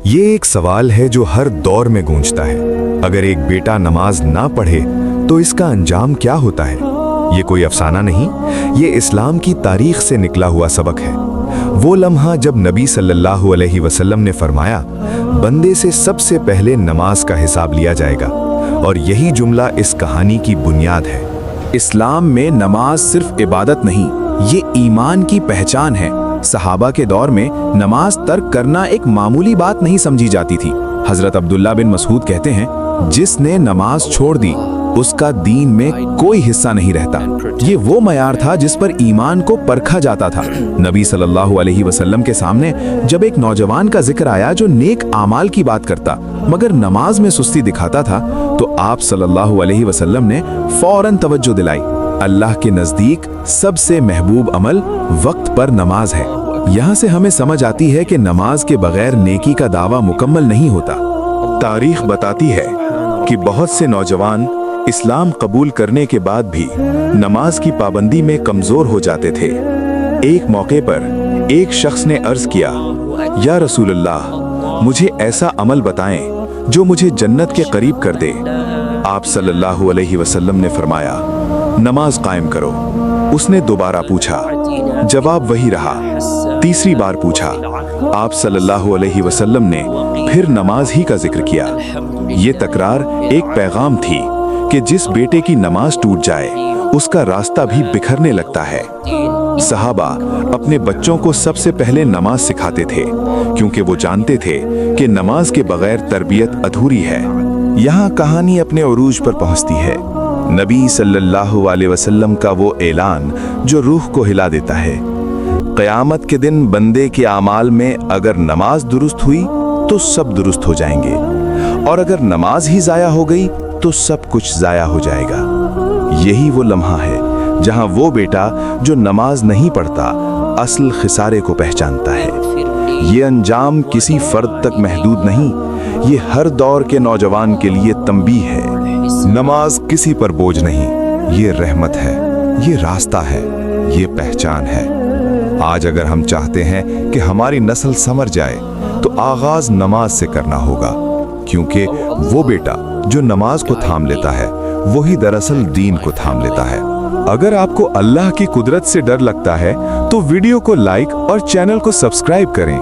ये एक सवाल है जो हर दौर में गूंजता है। अगर एक बेटा नमाज ना पढ़े तो इसका अंजाम क्या होता है? ये कोई अफसाना नहीं, ये इस्लाम की तारीख से निकला हुआ सबक है। वो लम्हा जब नबी सल्लल्लाहु अलैहि वसल्लम ने फरमाया, बंदे से सबसे पहले नमाज का हिसाब लिया जाएगा, और यही जुमला इस कहानी की बुनियाद है। इस्लाम में नमाज सिर्फ इबादत नहीं, ये ईमान की पहचान है। सहाबा के दौर में नमाज तर्क करना एक मामूली बात नहीं समझी जाती थी। हजरत अब्दुल्ला बिन मसूद कहते हैं, जिसने नमाज छोड़ दी उसका दीन में कोई हिस्सा नहीं रहता। ये वो मयार था जिस पर ईमान को परखा जाता था। नबी सल्लल्लाहु अलैहि वसल्लम के सामने जब एक नौजवान का जिक्र आया जो नेक आमाल की बात करता मगर नमाज में सुस्ती दिखाता था, तो आप सल्लल्लाहु अलैहि वसल्लम ने फौरन तवज्जो दिलाई। अल्लाह के नजदीक सबसे महबूब अमल वक्त पर नमाज है। यहाँ से हमें समझ आती है कि नमाज के बगैर नेकी का दावा मुकम्मल नहीं होता। तारीख बताती है कि बहुत से नौजवान इस्लाम कबूल करने के बाद भी नमाज की पाबंदी में कमजोर हो जाते थे। एक मौके पर एक शख्स ने अर्ज किया, या रसूलल्लाह, मुझे ऐसा अमल बताएं जो मुझे जन्नत के करीब कर दे। आप सल्लल्लाहु अलैहि वसल्लम ने फरमाया, नमाज कायम करो। उसने दोबारा पूछा, जवाब वही रहा। तीसरी बार पूछा, आप सल्लल्लाहु अलैहि वसल्लम ने फिर नमाज ही का जिक्र किया। ये तकरार एक पैगाम थी कि जिस बेटे की नमाज टूट जाए उसका रास्ता भी बिखरने लगता है। सहाबा अपने बच्चों को सबसे पहले नमाज सिखाते थे, क्योंकि वो जानते थे कि नमाज के बगैर तरबियत अधूरी है। यहाँ कहानी अपने उरूज पर पहुँचती है। नबी सल्लल्लाहु अलैहि वसल्लम का वो ऐलान जो रूह को हिला देता है। क़यामत के दिन बंदे के आमाल में अगर नमाज दुरुस्त हुई तो सब दुरुस्त हो जाएंगे, और अगर नमाज ही ज़ाया हो गई तो सब कुछ ज़ाया हो जाएगा। यही वो लम्हा है जहां वो बेटा जो नमाज नहीं पढ़ता असल खिसारे को पहचानता है। ये अंजाम किसी फर्द तक महदूद नहीं, ये हर दौर के नौजवान के लिए तंबीह है। नमाज किसी पर बोझ नहीं, ये रहमत है, ये रास्ता है, ये पहचान है। आज अगर हम चाहते हैं कि हमारी नस्ल संवर जाए तो आगाज नमाज से करना होगा, क्योंकि वो बेटा जो नमाज को थाम लेता है वही दरअसल दीन को थाम लेता है। अगर आपको अल्लाह की कुदरत से डर लगता है तो वीडियो को लाइक और चैनल को सब्सक्राइब करें।